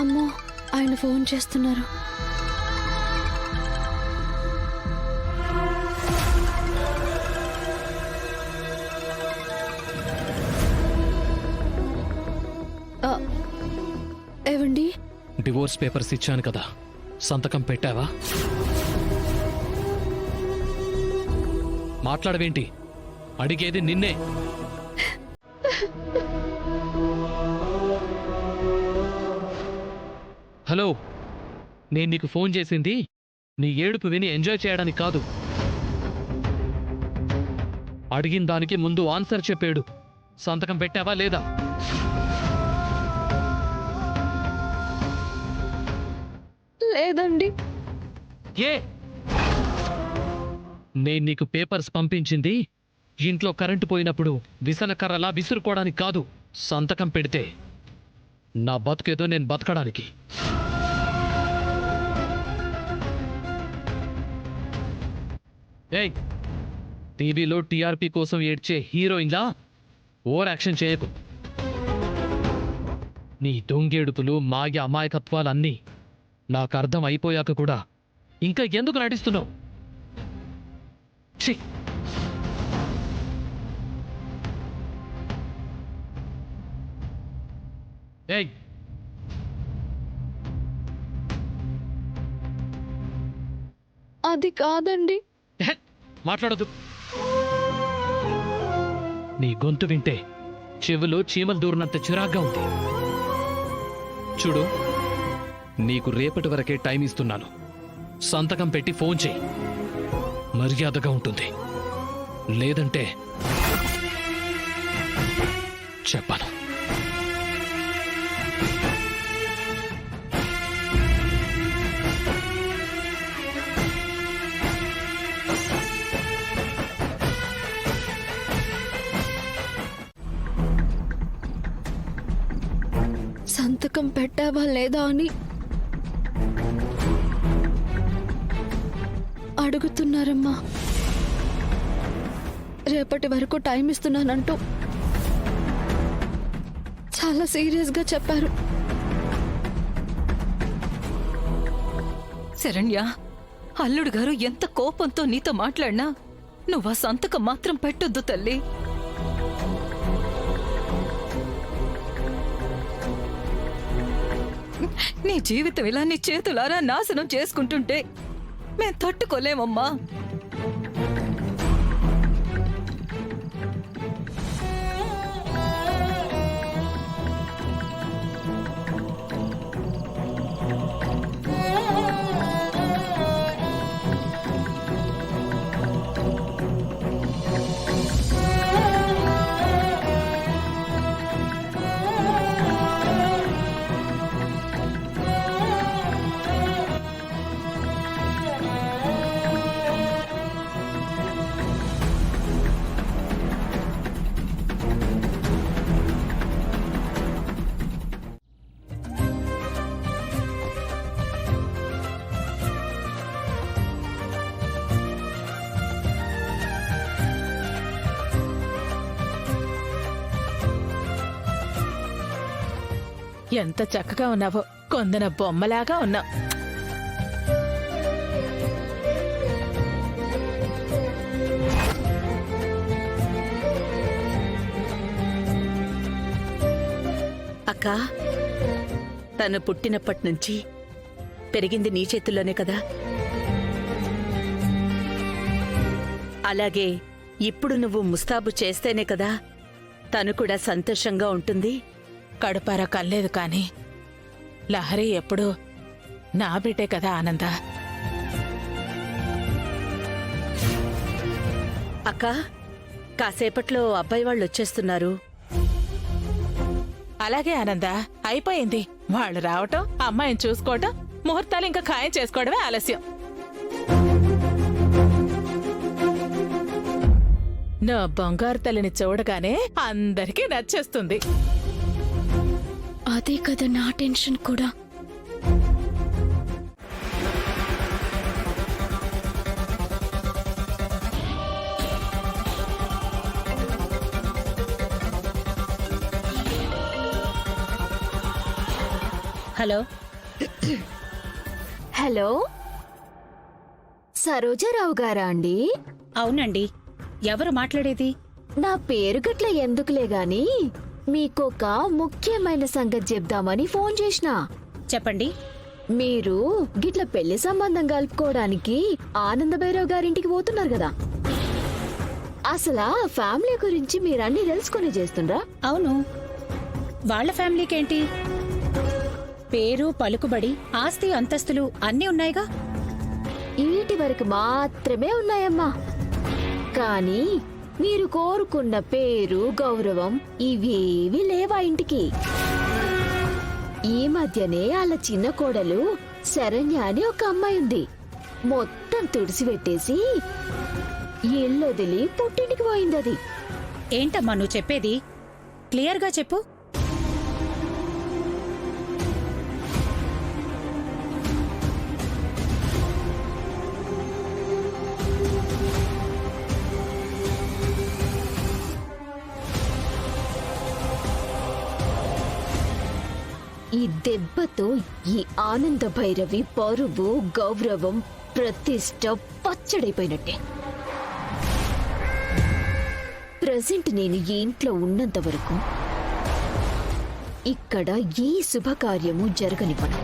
అమ్మో, ఆయన ఫోన్ చేస్తున్నారు. ఏవండి, డివోర్స్ పేపర్స్ ఇచ్చాను కదా, సంతకం పెట్టావా? మాట్లాడవేంటి? అడిగేది నిన్నే. హలో, నేను నీకు ఫోన్ చేసింది నీ ఏడుపు విని ఎంజాయ్ చేయడానికి కాదు. అడిగిన దానికి ముందు ఆన్సర్ చెప్పాడు. సంతకం పెట్టావా లేదా? లేదండి. ఏ? నేను నీకు పేపర్స్ పంపించింది ఇంట్లో కరెంటు పోయినప్పుడు విసనకర్రలా విసురుకోవడానికి కాదు. సంతకం పెడితే నా బతుకేదో నేను బతకడానికి. ఏయ్, టీవీలో టీఆర్పీ కోసం ఏడ్చే హీరోయిన్లా ఓవర్ యాక్షన్ చేయకు. నీ దొంగేడుపులు, మాగి అమాయకత్వాలన్నీ నాకు అర్థం అయిపోయాక కూడా ఇంకా ఎందుకు నటిస్తున్నావు? ఛీ! ఏయ్, అది కాదండి. మాట్లాడదు. నీ గొంతు వింటే చెవులో చీమలు దూరినంత చిరాగ్గా ఉంది. చూడు, నీకు రేపటి వరకే టైం ఇస్తున్నాను. సంతకం పెట్టి ఫోన్ చేయి. మర్యాదగా ఉంటుంది. లేదంటే చెప్పను. సంతకం పెట్టావా లేదా అని అడుగుతున్నారమ్మా. రేపటి వరకు టైం ఇస్తున్నానంటూ చాలా సీరియస్గా చెప్పారు. శరణ్య, అల్లుడు గారు ఎంత కోపంతో నీతో మాట్లాడినా నువ్వు ఆ సంతకం మాత్రం పెట్టొద్దు తల్లి. నీ జీవితం ఇలా నీ చేతులారా నాశనం చేసుకుంటుంటే మేం తట్టుకోలేమమ్మా. ఎంత చక్కగా ఉన్నావో, కొందన బొమ్మలాగా ఉన్నావు. అక్క, తను పుట్టినప్పటి నుంచి పెరిగింది నీ చేతుల్లోనే కదా. అలాగే ఇప్పుడు నువ్వు ముస్తాబు చేస్తేనే కదా తను కూడా సంతోషంగా ఉంటుంది. కడుపార కల్లేదు కాని లహరి ఎప్పుడూ నా బిడ్డే కదా ఆనంద. అక్క, కాసేపట్లో అబ్బాయి వాళ్ళు వచ్చేస్తున్నారు. అలాగే ఆనంద, అయిపోయింది. వాళ్ళు రావటం, అమ్మాయిని చూసుకోవటం, ముహూర్తాలు ఇంకా ఖాయం చేసుకోవడమే ఆలస్యం. నా బంగారు తల్లిని చూడగానే అందరికీ నచ్చేస్తుంది. అదే కదా నా టెన్షన్ కూడా. హలో హలో సరోజారావు గారా అండి? అవునండి. ఎవరు మాట్లాడేది? నా పేరు గట్ల ఎందుకులే గాని మీకొక ముఖ్యమైన సంగతి చెప్దామని ఫోన్ చేసిన. చెప్పండి. మీరు గిట్ల పెళ్లి సంబంధం కలుపుకోవడానికి ఆనందభైరవ్ గారింటికి పోతున్నారు కదా, అసలు ఆ ఫ్యామిలీ గురించి మీరన్నీ తెలుసుకుని చేస్తుండ్రా? అవును, వాళ్ళ ఫ్యామిలీకేంటి? పేరు, పలుకుబడి, ఆస్తి, అంతస్తులు అన్నీ ఉన్నాయిగా. వీటి వరకు మాత్రమే ఉన్నాయమ్మా. కానీ మీరు కోరుకున్న పేరు, గౌరవం ఇవేవి లేవా ఇంటికి. ఈ మధ్యనే వాళ్ళ చిన్న కోడలు శరణ్య అని ఒక అమ్మాయి ఉంది. మొత్తం తుడిసిపెట్టేసి ఇల్లొదిలి పుట్టింటికి పోయింది. అది ఏంటమ్మా నువ్వు చెప్పేది? క్లియర్గా చెప్పు. ఈ దెబ్బతో ఈ ఆనంద భైరవి పరువు, గౌరవం, ప్రతిష్ట పచ్చడైపోయినట్టే. ప్రజెంట్ నేను ఈ ఇంట్లో ఉన్నంత వరకు ఇక్కడ ఏ శుభకార్యము జరగనివ్వను.